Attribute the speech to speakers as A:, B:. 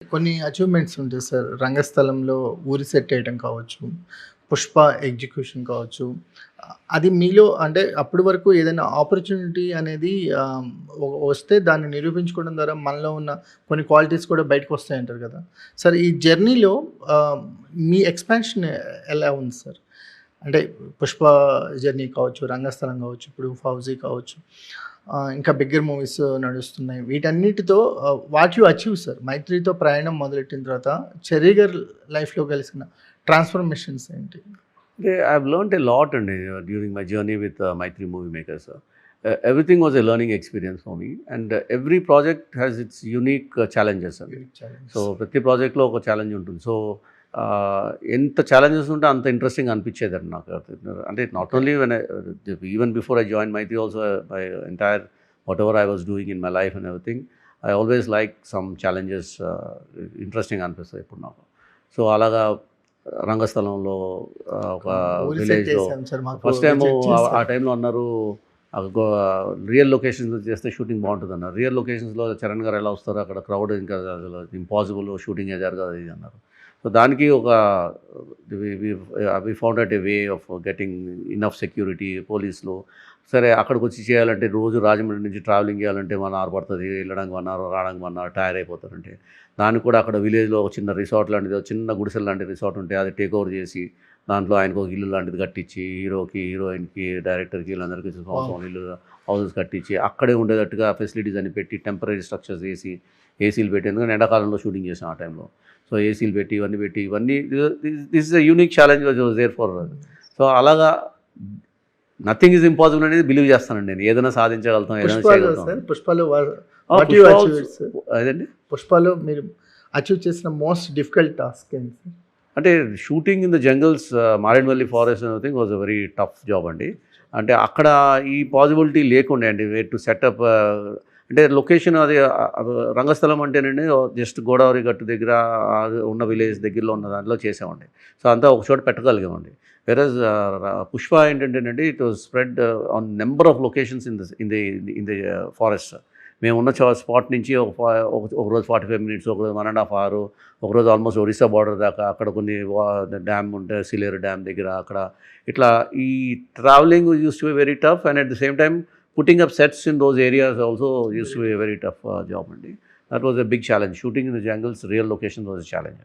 A: కొన్ని అచీవ్‌మెంట్స్ ఉంటాయి సార్. రంగస్థలంలో ఊరి సెట్ ఏయటం కావచ్చు, 'పుష్ప' ఎగ్జిక్యూషన్ కావచ్చు. అది మీలో అంటే అప్పటి వరకు ఏదైనా ఆపర్చునిటీ అనేది వస్తే దాన్ని నిరూపించుకోవడం ద్వారా మనలో ఉన్న కొన్ని క్వాలిటీస్ కూడా బయటకొస్తాయంటారు కదా! సార్ ఈ జర్నీలో మీ ఎక్స్‌పాన్షన్ ఎలా ఉంది సార్? అంటే 'పుష్ప' జర్నీ కావచ్చు, రంగస్థలం కావచ్చు, ఇప్పుడు 'ఫౌజీ' కావచ్చు. ఇంకా బిగ్గర్ మూవీస్ నడుస్తున్నాయి. వీటన్నిటితో వాట్ యూ అచీవ్ సార్? 'మైత్రి'తో ప్రయాణం మొదలెట్టిన తర్వాత 'చెర్రీ' గారి లైఫ్‌లో కలిసిన ట్రాన్స్‌ఫర్మేషన్స్ ఏంటి?
B: I've learned a lot during my journey with Maitri Movie Makers. Everything was a learning experience for me, and every project has its unique challenges. So ప్రతి ప్రాజెక్ట్లో ఒక challenge ఉంటుంది. సో ఎంత ఛాలెంజెస్ ఉంటే అంత ఇంట్రెస్టింగ్ అనిపించేదండి నాకు. అంటే not only when even before I join Maitri also my entire whatever I was doing in my life and everything I always like some challenges interesting అనిపిస్తాయి ఇప్పుడు నాకు. సో అలాగా రంగస్థలంలో ఒక విలేజ్లో ఫస్ట్ టైం ఆ టైంలో అన్నారు రియల్ లొకేషన్స్లో చేస్తే షూటింగ్ బాగుంటుంది అన్నారు. రియల్ లొకేషన్స్లో చరణ్ గారు ఎలా వస్తారు, అక్కడ క్రౌడ్ ఇంకా అసలు ఇంపాసిబుల్, షూటింగ్ జరగదు ఇది అన్నారు. సో దానికి ఒక we found out a way of getting enough security పోలీసులు. సరే అక్కడికి వచ్చి చేయాలంటే రోజు రాజమండ్రి నుంచి ట్రావెలింగ్ చేయాలంటే 1 hour పడుతుంది, వెళ్ళడానికి 1 hour, రావడానికి 1 hour, టైర్ అయిపోతారంటే దానికి కూడా అక్కడ విలేజ్లో ఒక చిన్న రిసార్ట్ లాంటిది, చిన్న గుడిసెల లాంటి రిసార్ట్ ఉంటే అది టేక్ ఓవర్ చేసి దాంట్లో ఆయనకు ఒక ఇల్లు లాంటిది కట్టించి హీరోకి, హీరోయిన్కి, డైరెక్టర్కి వీళ్ళందరికీ సంవత్సరం ఇల్లు హౌసెస్ కట్టించి అక్కడే ఉండేటట్టుగా ఫెసిలిటీస్ అని పెట్టి టెంపరీ స్ట్రక్చర్స్ వేసి ఏసీలు పెట్టి, ఎందుకంటే ఎండాకాలంలో షూటింగ్ చేసాం ఆ టైంలో. సో ఏసీలు పెట్టి ఇవన్నీ this is a unique challenge was there for. So అలాగా నథింగ్ ఈజ్ ఇంపాసిబుల్ అనేది బిలీవ్ చేస్తానండి నేను. ఏదైనా సాధించగలుగుతాం, ఏదైనా చేయగలుగుతాం.
A: అదండి పుష్పలో మీరు అచీవ్ చేసిన మోస్ట్ డిఫికల్ట్ టాస్క్ ఏంటి?
B: అంటే shooting in the jungles, Maredumilli forest thing was a very tough job అండి. అంటే అక్కడ ఈ పాసిబిలిటీ లేకుండే అండి వే టు సెటప్. అంటే లొకేషన్ అది రంగస్థలం అంటేనండి జస్ట్ గోదావరి గట్టు దగ్గర ఉన్న విలేజ్ దగ్గరలో ఉన్న దాంట్లో చేసామండి. సో అంతా ఒక చోట పెట్టగలిగామండి. వెరస్ పుష్ప ఏంటంటేనండి it was spread on number of locations in the forest. మేము ఉన్న స్పాట్ నుంచి ఒక రోజు 45 minutes, ఒక రోజు 1.5 hours, ఒక రోజు ఆల్మోస్ట్ ఒరిస్సా బార్డర్ దాకా, అక్కడ కొన్ని డ్యామ్ ఉంటాయి, సిలేరు డ్యామ్ దగ్గర అక్కడ. ఇట్లా ఈ travelling use to be very tough, and at the same time putting up sets in those areas also used to be a very tough job. That was a big challenge. Shooting in the jungles, real locations was a challenge.